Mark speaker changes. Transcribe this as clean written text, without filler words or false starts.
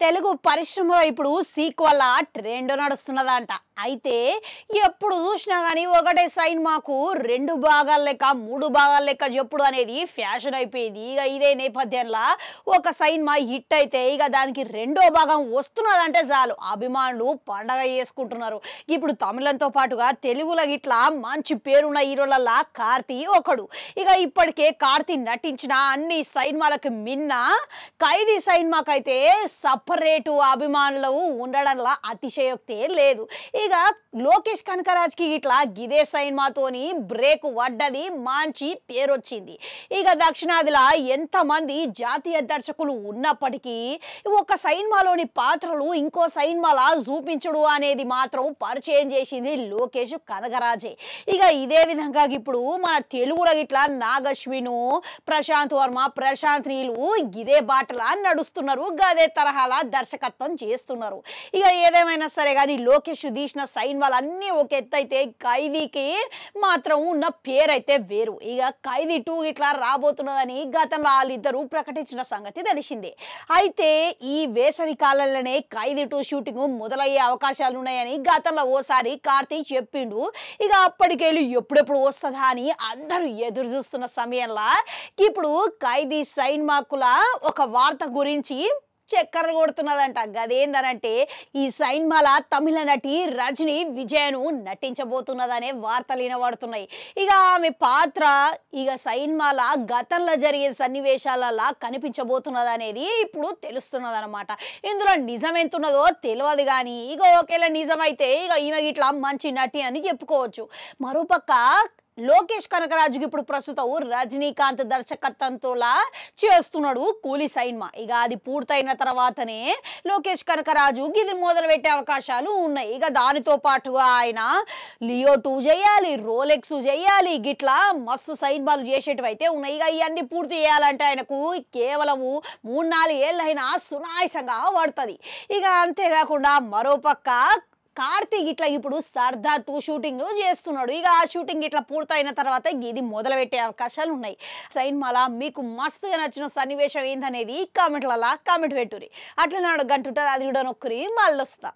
Speaker 1: తెలుగు పరిశ్రమలో ఇప్పుడు sequel trend నడుస్తున్నదంట. అయితే ఎప్పుడు చూసినా గానీ ఒకటే సినిమాకు 2 భాగాల లెక్క 3 భాగాల లెక్క చెప్పుడు అనేది ఫ్యాషన్ అయిపోయింది. ఇక ఇదే నేపథ్యంలో ఒక సినిమా హిట్ అయితే ఇక దానికి రెండో భాగం వస్తున్నదంటే చాలు అభిమానులు పండగ చేసుకుంటున్నారు. ఇప్పుడు తమిళంతో పాటుగా తెలుగులో ఇట్లా మంచి పేరున్న హీరోలలా కార్తీ ఒకడు. ఇక ఇప్పటికే కార్తీ నటించిన అన్ని సినిమాలకు మిన్న ఖైదీ సినిమాకైతే సపరేటు అభిమానులు ఉండడంలో అతిశయోక్తే లేదు. ఇక లోకేష్ కనకరాజ్కి ఇట్లా గిదే సినిమాతోని బ్రేక్ పడ్డది, మంచి పేరు వచ్చింది. ఇక దక్షిణాదిలో ఎంతమంది జాతీయ దర్శకులు ఉన్నప్పటికీ ఒక సినిమాలోని పాత్రలు ఇంకో సినిమాలా చూపించడు అనేది మాత్రం పరిచయం చేసింది లోకేష్ కనకరాజే. ఇక ఇదే విధంగా ఇప్పుడు మన తెలుగులో ఇట్లా నాగశ్విను, ప్రశాంత్ వర్మ, ప్రశాంత్ నీలు ఇదే బాటలా నడుస్తున్నారు, గదే తరహాలా దర్శకత్వం చేస్తున్నారు. ఇక ఏదేమైనా సరే కానీ లోకేష్ తీసిన సినిమాలన్నీ ఒక ఎత్తు అయితే ఖైదీకి మాత్రం ఉన్న పేరైతే వేరు. ఇక ఖైదీ 2 ఇట్లా రాబోతున్నదని గతంలో వాళ్ళిద్దరూ ప్రకటించిన సంగతి తెలిసిందే. అయితే ఈ వేసవి కాలంలోనే ఖైదీ 2 షూటింగ్ మొదలయ్యే అవకాశాలు ఉన్నాయని గతంలో ఓసారి కార్తీ చెప్పిండు. ఇక అప్పటికెళ్ళి ఎప్పుడెప్పుడు వస్తుందా అని అందరూ ఎదురు చూస్తున్న సమయంలో ఇప్పుడు ఖైదీ సినిమాకుల ఒక వార్త గురించి చక్కర్లు కొడుతున్నదంట. గదేందనంటే ఈ సినిమాల తమిళ నటి రజనీ విజయను నటించబోతున్నదనే వార్తలు వినబడుతున్నాయి. ఇక ఆమె పాత్ర ఇక సినిమాల గతంలో జరిగే సన్నివేశాలలో కనిపించబోతున్నది అనేది ఇప్పుడు తెలుస్తున్నదనమాట. ఇందులో నిజం ఎంతున్నదో తెలియదు కానీ ఇక ఒకేలా నిజమైతే ఇక ఈమె ఇట్లా మంచి నటి అని చెప్పుకోవచ్చు. మరోపక్క లోకేష్ కనకరాజుకి ఇప్పుడు ప్రస్తుతం రజనీకాంత్ దర్శకత్వంతో చేస్తున్నాడు కూలీ సినిమా. ఇక అది పూర్తయిన తర్వాతనే లోకేష్ కనకరాజు ఇది మొదలు పెట్టే అవకాశాలు ఉన్నాయి. ఇక దానితో పాటుగా ఆయన లియో 2 చేయాలి, రోలెక్స్ చేయాలి, గిట్లా మస్తు సినిమాలు చేసేటివి అయితే ఉన్నాయి. ఇక ఇవన్నీ పూర్తి చేయాలంటే ఆయనకు కేవలము 3-4 ఏళ్ళైనా సునాయాసంగా పడుతుంది. ఇక అంతేకాకుండా మరోపక్క కార్తీక్ ఇట్లా ఇప్పుడు సర్దార్ 2 షూటింగ్ చేస్తున్నాడు. ఇక ఆ షూటింగ్ ఇట్లా పూర్తయిన తర్వాత ఇది మొదలు పెట్టే అవకాశాలు ఉన్నాయి. సినిమాలా మీకు మస్తుగా నచ్చిన సన్నివేశం ఏందనేది కామెంట్లలో కామెంట్ పెట్టుర్రి. అట్లా గంటుంటారు, అది కూడా నొక్కరి మళ్ళీ వస్తా.